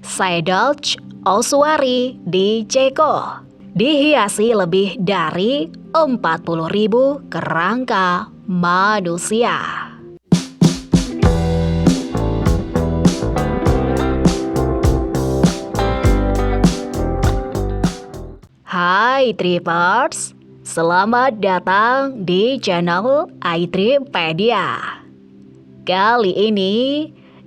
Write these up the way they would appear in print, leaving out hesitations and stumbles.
Saidalch Ossuary di Ceko dihiasi lebih dari 40.000 kerangka manusia. Hai Trippers, selamat datang di channel iTrippedia. Kali ini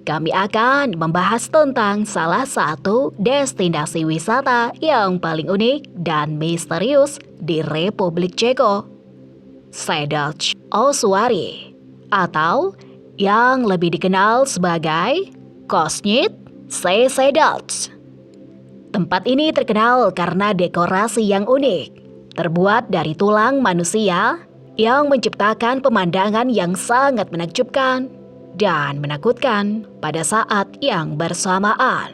kami akan membahas tentang salah satu destinasi wisata yang paling unik dan misterius di Republik Ceko, Saidalch Ossuary, atau yang lebih dikenal sebagai Kośnice Saidalch. Tempat ini terkenal karena dekorasi yang unik, terbuat dari tulang manusia yang menciptakan pemandangan yang sangat menakjubkan dan menakutkan pada saat yang bersamaan.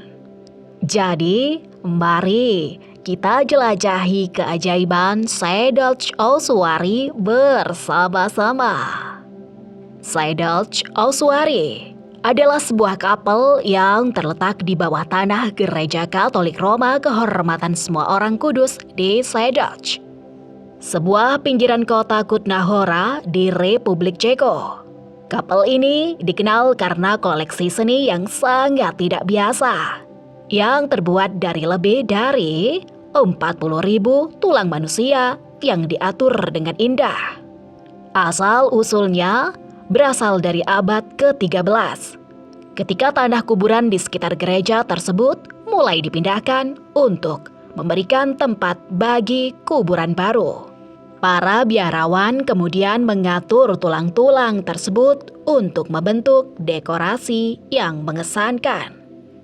Jadi, mari kita jelajahi keajaiban Saidalch Ossuary bersama-sama. Saidalch Ossuary adalah sebuah kapel yang terletak di bawah tanah Gereja Katolik Roma Kehormatan Semua Orang Kudus di Saidalch, sebuah pinggiran kota Kutna Hora di Republik Ceko. Kapel ini dikenal karena koleksi seni yang sangat tidak biasa, yang terbuat dari lebih dari 40.000 tulang manusia yang diatur dengan indah. Asal-usulnya berasal dari abad ke-13, ketika tanah kuburan di sekitar gereja tersebut mulai dipindahkan untuk memberikan tempat bagi kuburan baru. Para biarawan kemudian mengatur tulang-tulang tersebut untuk membentuk dekorasi yang mengesankan.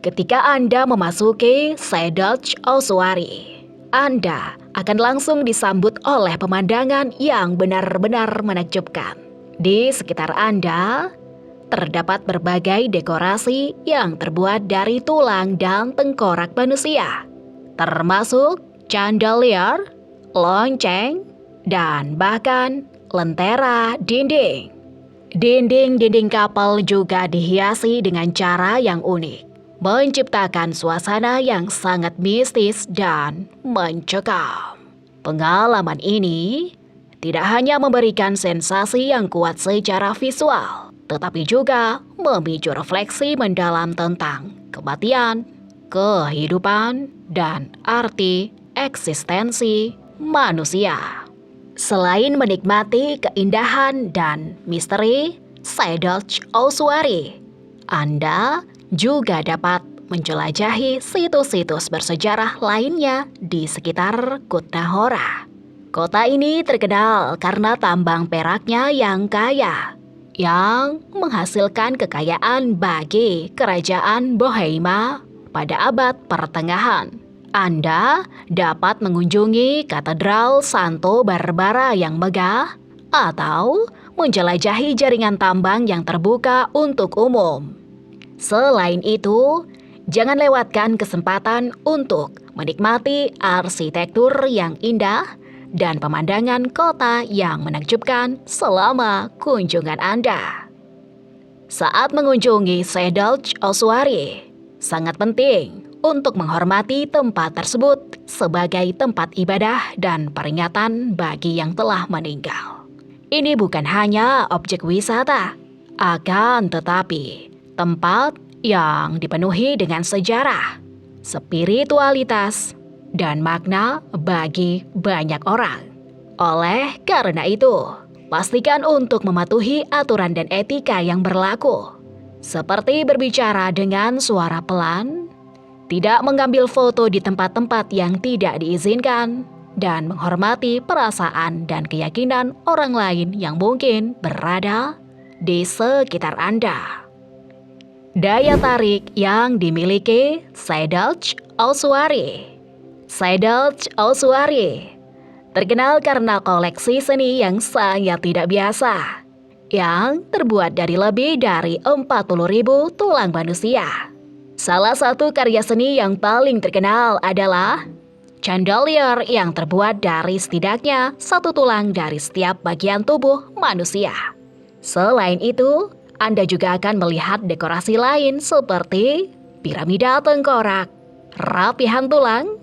Ketika Anda memasuki Saidalch Ossuary, Anda akan langsung disambut oleh pemandangan yang benar-benar menakjubkan. Di sekitar Anda terdapat berbagai dekorasi yang terbuat dari tulang dan tengkorak manusia, termasuk chandelier, lonceng, dan bahkan lentera dinding. Dinding-dinding kapal juga dihiasi dengan cara yang unik, menciptakan suasana yang sangat mistis dan mencekam. Pengalaman ini tidak hanya memberikan sensasi yang kuat secara visual, tetapi juga memicu refleksi mendalam tentang kematian, kehidupan, dan arti eksistensi manusia. Selain menikmati keindahan dan misteri Saidalch Ossuary, Anda juga dapat menjelajahi situs-situs bersejarah lainnya di sekitar Kutna Hora. Kota ini terkenal karena tambang peraknya yang kaya, yang menghasilkan kekayaan bagi kerajaan Boheima pada abad pertengahan. Anda dapat mengunjungi Katedral Santo Barbara yang megah atau menjelajahi jaringan tambang yang terbuka untuk umum. Selain itu, jangan lewatkan kesempatan untuk menikmati arsitektur yang indah dan pemandangan kota yang menakjubkan selama kunjungan Anda. Saat mengunjungi Saidalch Ossuary, sangat penting untuk menghormati tempat tersebut sebagai tempat ibadah dan peringatan bagi yang telah meninggal. Ini bukan hanya objek wisata, akan tetapi tempat yang dipenuhi dengan sejarah, spiritualitas, dan makna bagi banyak orang. Oleh karena itu, pastikan untuk mematuhi aturan dan etika yang berlaku, seperti berbicara dengan suara pelan, tidak mengambil foto di tempat-tempat yang tidak diizinkan, dan menghormati perasaan dan keyakinan orang lain yang mungkin berada di sekitar Anda. Daya tarik yang dimiliki Saidalch Ossuary. Saidalch Ossuary terkenal karena koleksi seni yang sangat tidak biasa, yang terbuat dari lebih dari 40.000 tulang manusia. Salah satu karya seni yang paling terkenal adalah chandelier yang terbuat dari setidaknya satu tulang dari setiap bagian tubuh manusia. Selain itu, Anda juga akan melihat dekorasi lain seperti piramida tengkorak, rapihan tulang,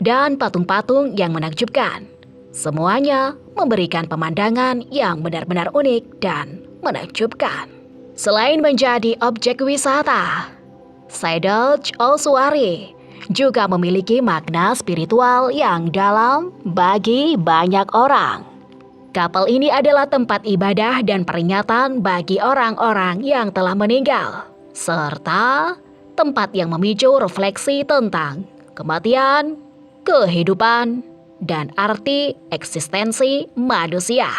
dan patung-patung yang menakjubkan. Semuanya memberikan pemandangan yang benar-benar unik dan menakjubkan. Selain menjadi objek wisata, Seydelch Ossuary juga memiliki makna spiritual yang dalam bagi banyak orang. Kapel ini adalah tempat ibadah dan peringatan bagi orang-orang yang telah meninggal, serta tempat yang memicu refleksi tentang kematian, kehidupan, dan arti eksistensi manusia.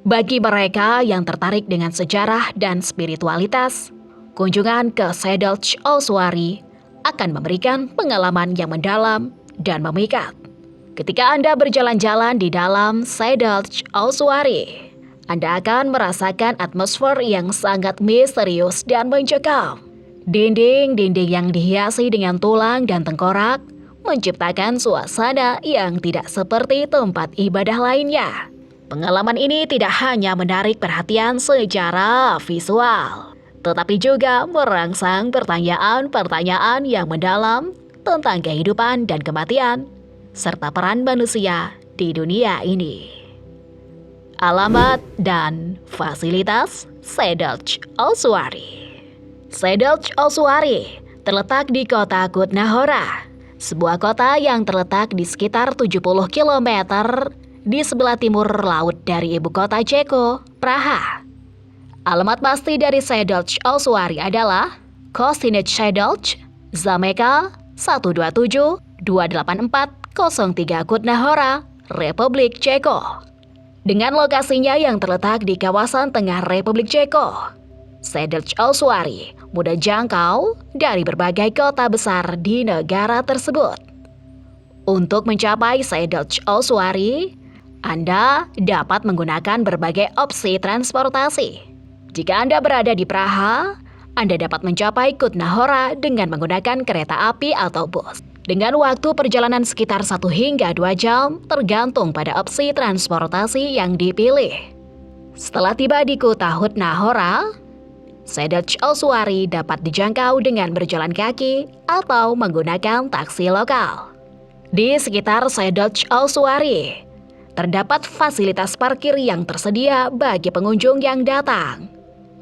Bagi mereka yang tertarik dengan sejarah dan spiritualitas, kunjungan ke Seydelch Ossuary akan memberikan pengalaman yang mendalam dan memikat. Ketika Anda berjalan-jalan di dalam Seydelch Ossuary, Anda akan merasakan atmosfer yang sangat misterius dan mencekam. Dinding-dinding yang dihiasi dengan tulang dan tengkorak menciptakan suasana yang tidak seperti tempat ibadah lainnya. Pengalaman ini tidak hanya menarik perhatian secara visual, tetapi juga merangsang pertanyaan-pertanyaan yang mendalam tentang kehidupan dan kematian, serta peran manusia di dunia ini. Alamat dan fasilitas Seydelch Ossuary. Seydelch Ossuary terletak di kota Kutna-Hora, sebuah kota yang terletak di sekitar 70 km di sebelah timur laut dari ibu kota Ceko, Praha. Alamat pasti dari Seydelch Ossuary adalah Kosinec Seydelch, Zameka 127-28403 Kutna-Hora, Republik Ceko. Dengan lokasinya yang terletak di kawasan tengah Republik Ceko, Seydelch Ossuary mudah jangkau dari berbagai kota besar di negara tersebut. Untuk mencapai Seydelch Ossuary, Anda dapat menggunakan berbagai opsi transportasi. Jika Anda berada di Praha, Anda dapat mencapai Kutna-Hora dengan menggunakan kereta api atau bus. Dengan waktu perjalanan sekitar 1 hingga 2 jam, tergantung pada opsi transportasi yang dipilih. Setelah tiba di kota Kutna-Hora, Seydelch Ossuary dapat dijangkau dengan berjalan kaki atau menggunakan taksi lokal. Di sekitar Seydelch Ossuary, terdapat fasilitas parkir yang tersedia bagi pengunjung yang datang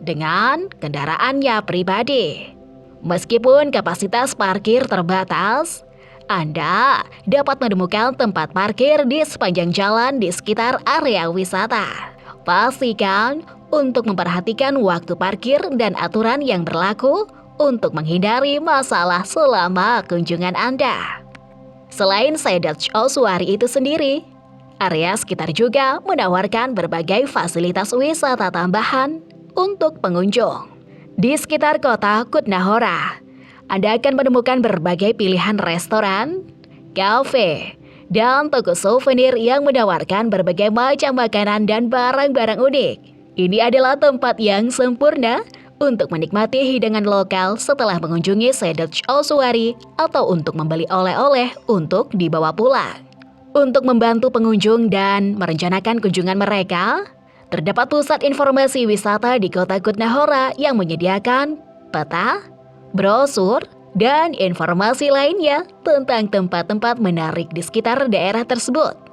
dengan kendaraannya pribadi. Meskipun kapasitas parkir terbatas, Anda dapat menemukan tempat parkir di sepanjang jalan di sekitar area wisata. Pastikan untuk memperhatikan waktu parkir dan aturan yang berlaku untuk menghindari masalah selama kunjungan Anda. Selain Seydelch Ossuary itu sendiri, area sekitar juga menawarkan berbagai fasilitas wisata tambahan untuk pengunjung. Di sekitar kota Kutna-Hora, Anda akan menemukan berbagai pilihan restoran, kafe, dan toko souvenir yang menawarkan berbagai macam makanan dan barang-barang unik. Ini adalah tempat yang sempurna untuk menikmati hidangan lokal setelah mengunjungi Seydelch Ossuary atau untuk membeli oleh-oleh untuk dibawa pulang. Untuk membantu pengunjung dan merencanakan kunjungan mereka, terdapat pusat informasi wisata di kota Kutna-Hora yang menyediakan peta, brosur, dan informasi lainnya tentang tempat-tempat menarik di sekitar daerah tersebut.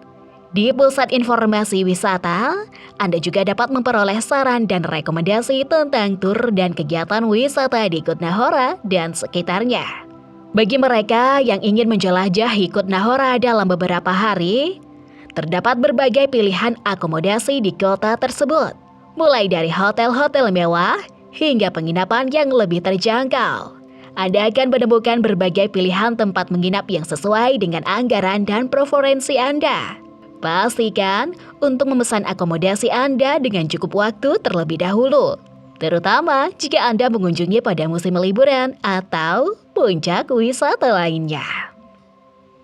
Di pusat informasi wisata, Anda juga dapat memperoleh saran dan rekomendasi tentang tur dan kegiatan wisata di Kutna-Hora dan sekitarnya. Bagi mereka yang ingin menjelajahi Kutna-Hora dalam beberapa hari, terdapat berbagai pilihan akomodasi di kota tersebut, mulai dari hotel-hotel mewah hingga penginapan yang lebih terjangkau. Anda akan menemukan berbagai pilihan tempat menginap yang sesuai dengan anggaran dan preferensi Anda. Pastikan untuk memesan akomodasi Anda dengan cukup waktu terlebih dahulu, terutama jika Anda mengunjungi pada musim liburan atau puncak wisata lainnya.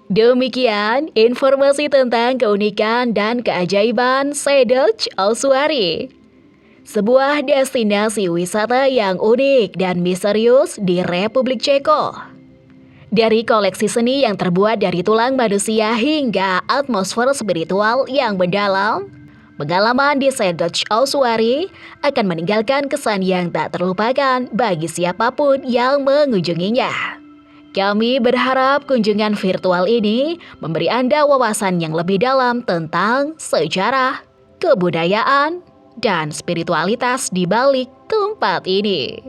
Demikian informasi tentang keunikan dan keajaiban Seydelch Ossuary, sebuah destinasi wisata yang unik dan misterius di Republik Ceko. Dari koleksi seni yang terbuat dari tulang manusia hingga atmosfer spiritual yang mendalam, Pengalaman di Sedlec Auswari akan meninggalkan kesan yang tak terlupakan bagi siapapun yang mengunjunginya. Kami berharap kunjungan virtual ini memberi Anda wawasan yang lebih dalam tentang sejarah, kebudayaan, dan spiritualitas di balik tempat ini.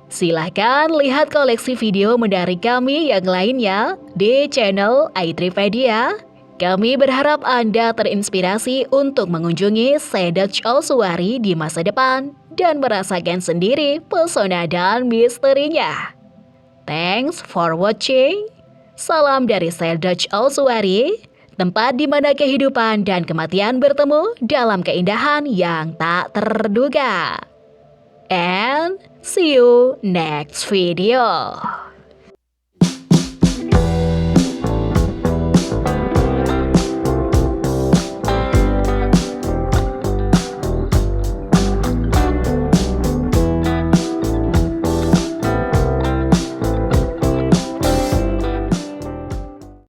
Silahkan lihat koleksi video menarik kami yang lainnya di channel iTripedia. Kami berharap Anda terinspirasi untuk mengunjungi Sedlec Auswari di masa depan dan merasakan sendiri pesona dan misterinya. Thanks for watching. Salam dari Sedlec Auswari, tempat di mana kehidupan dan kematian bertemu dalam keindahan yang tak terduga. And see you next video.